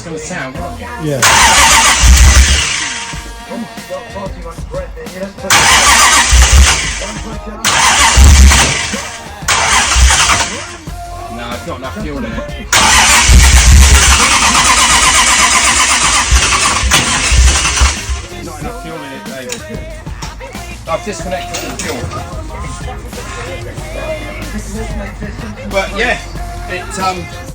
it's going to sound, won't it? Yeah. No, I've got enough fuel in it. Not enough fuel in it, David. I've disconnected the fuel. But yeah, it